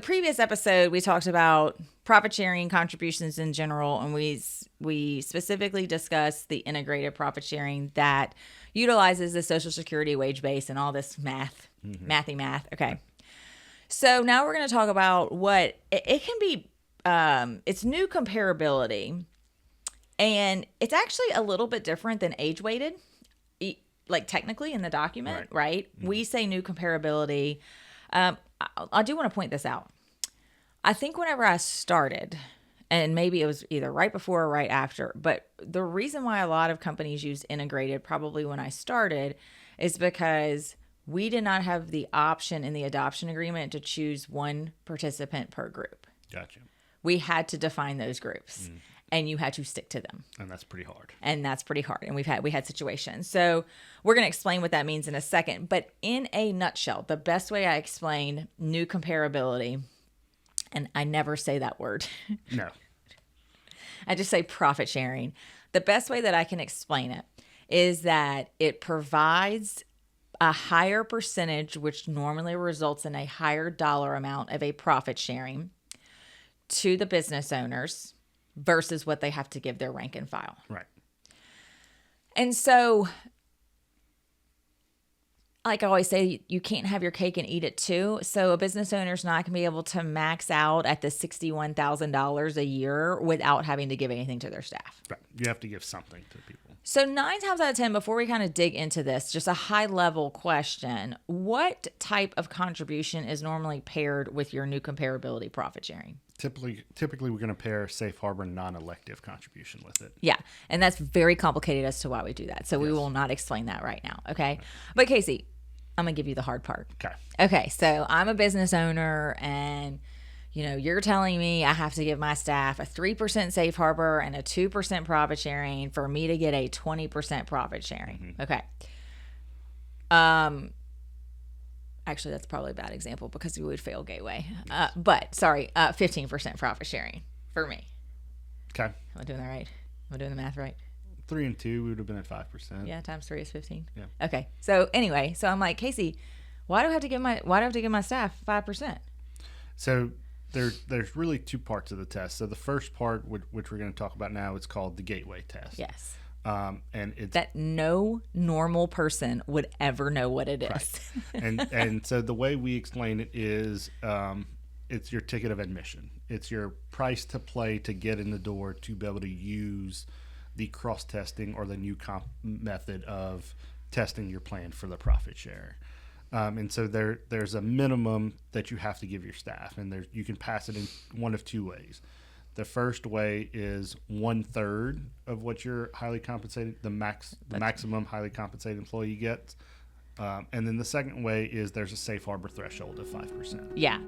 previous episode, we talked about profit sharing contributions in general, and we specifically discussed the integrated profit sharing that utilizes the Social Security wage base and all this math. Okay. So now we're going to talk about what it can be. It's new comparability, and it's actually a little bit different than age weighted, like technically in the document, right? We say new comparability. I do want to point this out. I think whenever I started, and maybe it was either right before or right after, but the reason why a lot of companies use integrated probably when I started is because we did not have the option in the adoption agreement to choose one participant per group. Gotcha. We had to define those groups. And you had to stick to them. And that's pretty hard. And we had situations. So we're going to explain what that means in a second. But in a nutshell, the best way I explain new comparability, and I never say that word. No. I just say profit sharing. The best way that I can explain it is that it provides a higher percentage, which normally results in a higher dollar amount of a profit sharing to the business owners versus what they have to give their rank and file. Right. And so, like I always say, you can't have your cake and eat it too. So a business owner's not going to be able to max out at the $61,000 a year without having to give anything to their staff. Right. You have to give something to people. So 9 times out of 10, before we kind of dig into this, just a high level question, what type of contribution is normally paired with your new comparability profit sharing? Typically we're going to pair safe harbor non-elective contribution with it. Yeah. And that's very complicated as to why we do that. So we will not explain that right now. Okay. But Kasey, I'm going to give you the hard part. Okay. So I'm a business owner and you're telling me I have to give my staff a 3% safe harbor and a 2% profit sharing for me to get a 20% profit sharing. Okay. Actually, that's probably a bad example because we would fail Gateway. But sorry, 15% profit sharing for me. Okay. Am I doing that right? Am I doing the math right? 3 and 2, we would have been at 5%. Yeah, times 3 is 15. Yeah. Okay. So anyway, I'm like, Kasey, why do I have to give my staff 5%? So there's really 2 parts of the test. So the first part, which we're going to talk about now, it's called the Gateway test. Yes. And it's that no normal person would ever know what it is. Right. And so the way we explain it is, it's your ticket of admission. It's your price to play to get in the door to be able to use the cross testing or the new method of testing your plan for the profit share. And so there's a minimum that you have to give your staff, and you can pass it in one of 2 ways. The first way is 1/3 of what your highly compensated, the maximum highly compensated employee gets. And then the second way is there's a safe harbor threshold of 5%. Yeah.